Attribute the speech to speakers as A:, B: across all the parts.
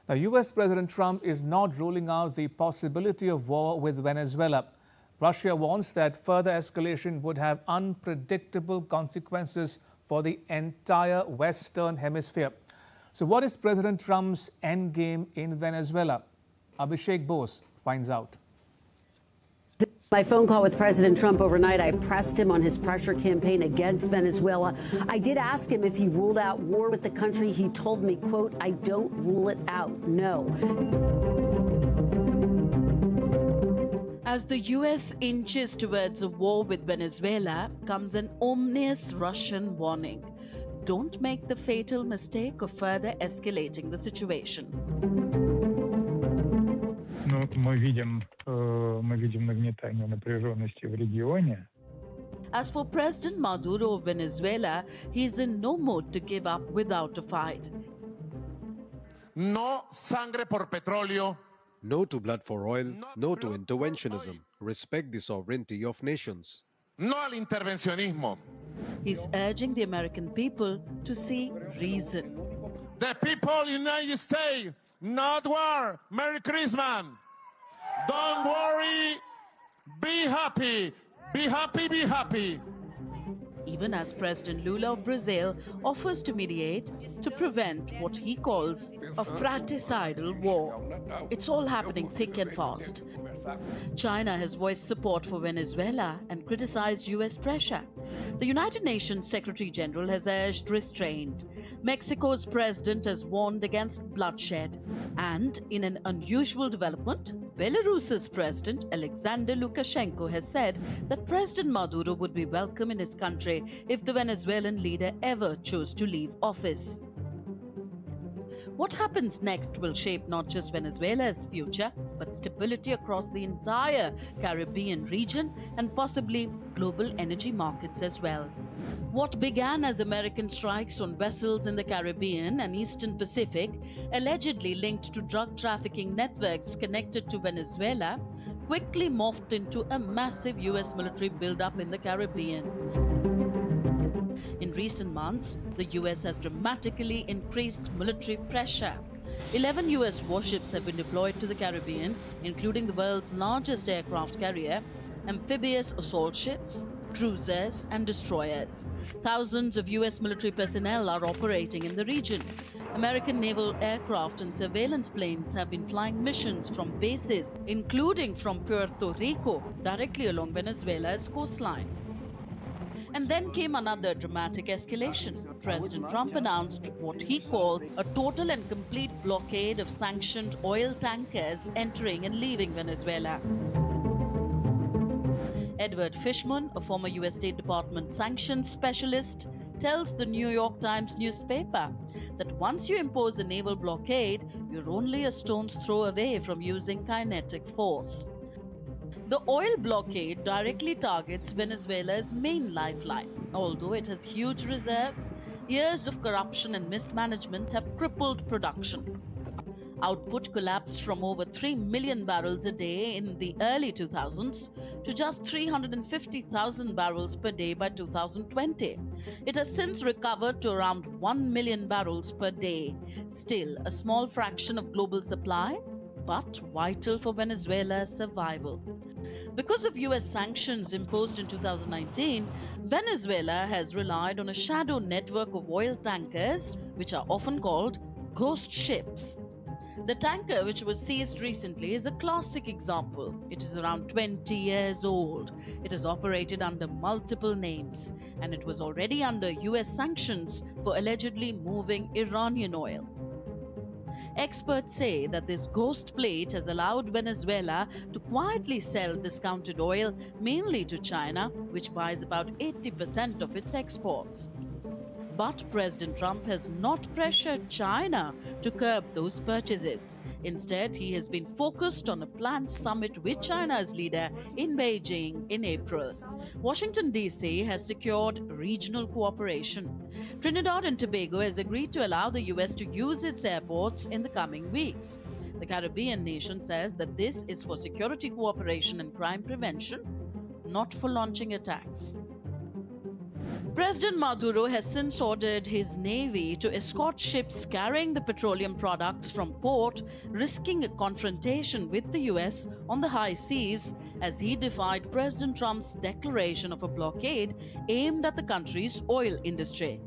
A: Now, US President Trump is not ruling out the possibility of war with Venezuela. Russia warns that further escalation would have unpredictable consequences for the entire Western Hemisphere. So what is President Trump's endgame in Venezuela? Abhishek Bose finds out.
B: My phone call with President Trump overnight, I pressed him on his pressure campaign against Venezuela. I did ask him if he ruled out war with the country. He told me, quote, "I don't rule it out, no."
C: As the U.S. inches towards a war with Venezuela, comes an ominous Russian warning. Don't make the fatal mistake of further escalating the situation.
D: Мы видим нагнетание напряженности в регионе.
C: As for President Maduro of Venezuela, he is in no mood to give up without a fight.
E: No sangre por petróleo.
F: No to blood for oil, no to interventionism. Respect the sovereignty of nations.
E: No al intervencionismo.
C: He's urging the American people to see reason.
E: The people of the United States, not war. Merry Christmas. Don't worry. Be happy. Be happy, be happy.
C: Even as President Lula of Brazil offers to mediate to prevent what he calls a fratricidal war. It's all happening thick and fast. China has voiced support for Venezuela and criticized U.S. pressure. The United Nations Secretary General has urged restraint. Mexico's president has warned against bloodshed. And in an unusual development, Belarus's president Alexander Lukashenko has said that President Maduro would be welcome in his country if the Venezuelan leader ever chose to leave office. What happens next will shape not just Venezuela's future, but stability across the entire Caribbean region and possibly global energy markets as well. What began as American strikes on vessels in the Caribbean and Eastern Pacific, allegedly linked to drug trafficking networks connected to Venezuela, quickly morphed into a massive U.S. military buildup in the Caribbean. In recent months, the U.S. has dramatically increased military pressure. 11 U.S. warships have been deployed to the Caribbean, including the world's largest aircraft carrier, amphibious assault ships, cruisers and destroyers. Thousands of U.S. military personnel are operating in the region. American naval aircraft and surveillance planes have been flying missions from bases, including from Puerto Rico, directly along Venezuela's coastline. And then came another dramatic escalation. President Trump announced what he called a total and complete blockade of sanctioned oil tankers entering and leaving Venezuela. Edward Fishman, a former U.S. State Department sanctions specialist, tells the New York Times newspaper that once you impose a naval blockade, you're only a stone's throw away from using kinetic force. The oil blockade directly targets Venezuela's main lifeline. Although it has huge reserves, years of corruption and mismanagement have crippled production. Output collapsed from over 3 million barrels a day in the early 2000s to just 350,000 barrels per day by 2020. It has since recovered to around 1 million barrels per day. Still a small fraction of global supply, but vital for Venezuela's survival. Because of U.S. sanctions imposed in 2019, Venezuela has relied on a shadow network of oil tankers, which are often called ghost ships. The tanker, which was seized recently, is a classic example. It is around 20 years old. It is operated under multiple names, and it was already under U.S. sanctions for allegedly moving Iranian oil. Experts say that this ghost fleet has allowed Venezuela to quietly sell discounted oil mainly to China, which buys about 80% of its exports. But President Trump has not pressured China to curb those purchases. Instead, he has been focused on a planned summit with China's leader in Beijing in April. Washington, D.C. has secured regional cooperation. Trinidad and Tobago has agreed to allow the U.S. to use its airports in the coming weeks. The Caribbean nation says that this is for security cooperation and crime prevention, not for launching attacks. President Maduro has since ordered his navy to escort ships carrying the petroleum products from port, risking a confrontation with the US on the high seas as he defied President Trump's declaration of a blockade aimed at the country's oil industry.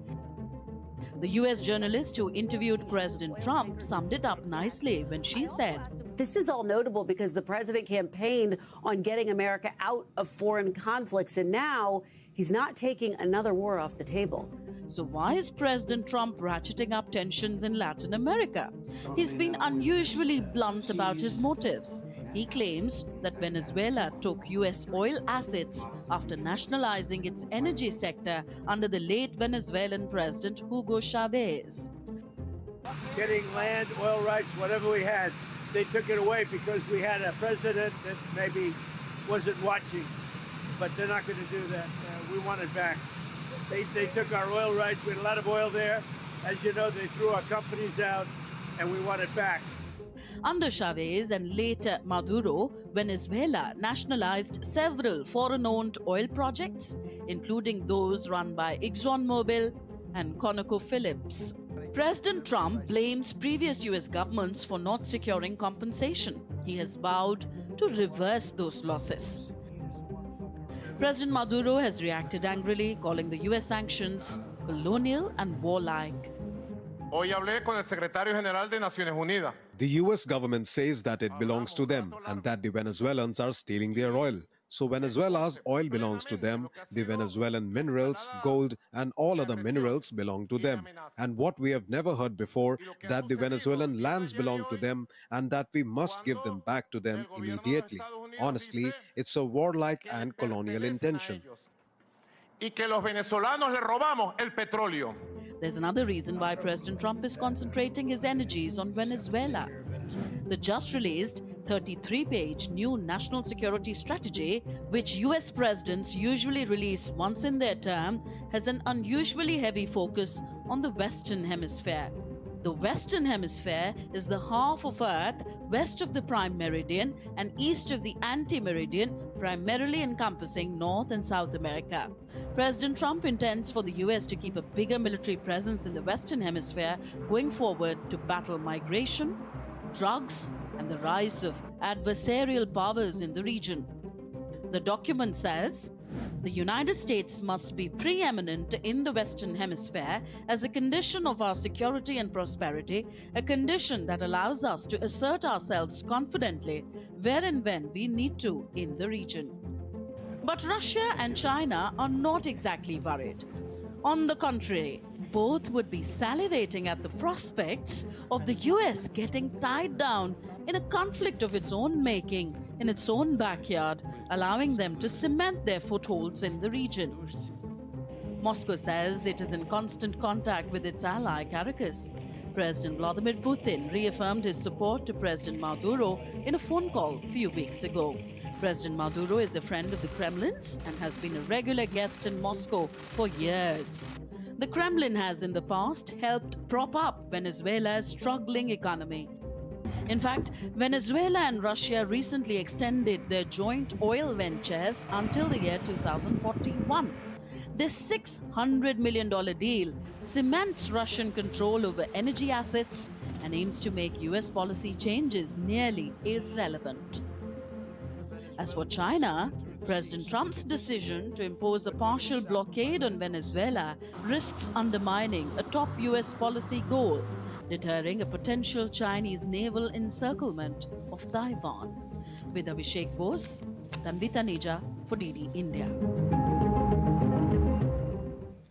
C: The US journalist who interviewed President Trump summed it up nicely when she said,
B: "This is all notable because the president campaigned on getting America out of foreign conflicts, and now he's not taking another war off the table."
C: So why is President Trump ratcheting up tensions in Latin America? He's been unusually blunt about his motives. He claims that Venezuela took US oil assets after nationalizing its energy sector under the late Venezuelan President Hugo Chavez.
G: Getting land, oil rights, whatever we had, they took it away because we had a president that maybe wasn't watching. But they're not going to do that. We want it back. They took our oil rights. We had a lot of oil there. As you know, they threw our companies out, and we want it back.
C: Under Chavez and later Maduro, Venezuela nationalized several foreign-owned oil projects, including those run by ExxonMobil and ConocoPhillips. President Trump blames previous US governments for not securing compensation. He has vowed to reverse those losses. President Maduro has reacted angrily, calling the US sanctions colonial and warlike.
E: Hoy hablé con el secretario general de Naciones Unidas.
F: The US government says that it belongs to them and that the Venezuelans are stealing their oil. So Venezuela's oil belongs to them, the Venezuelan minerals, gold and all other minerals belong to them. And what we have never heard before, that the Venezuelan lands belong to them and that we must give them back to them immediately. Honestly, it's a warlike and colonial intention.
E: Y que los venezolanos le robamos el petróleo.
C: There's another reason why President Trump is concentrating his energies on Venezuela. The just-released 33-page new national security strategy, which US presidents usually release once in their term, has an unusually heavy focus on the Western Hemisphere. The Western Hemisphere is the half of Earth west of the prime meridian and east of the anti-meridian, primarily encompassing North and South America. President Trump intends for the US to keep a bigger military presence in the Western Hemisphere going forward to battle migration, drugs, and the rise of adversarial powers in the region. The document says, the United States must be preeminent in the Western Hemisphere as a condition of our security and prosperity, a condition that allows us to assert ourselves confidently where and when we need to in the region. But Russia and China are not exactly worried. On the contrary, both would be salivating at the prospects of the US getting tied down in a conflict of its own making in its own backyard, allowing them to cement their footholds in the region. Moscow says it is in constant contact with its ally Caracas. President Vladimir Putin reaffirmed his support to President Maduro in a phone call a few weeks ago. President Maduro is a friend of the Kremlin's and has been a regular guest in Moscow for years. The Kremlin has in the past helped prop up Venezuela's struggling economy. In fact, Venezuela and Russia recently extended their joint oil ventures until the year 2041. This $600 million deal cements Russian control over energy assets and aims to make US policy changes nearly irrelevant. As for China, President Trump's decision to impose a partial blockade on Venezuela risks undermining a top US policy goal, deterring a potential Chinese naval encirclement of Taiwan. With Abhishek Bose, Tanvi Taneja for DD India.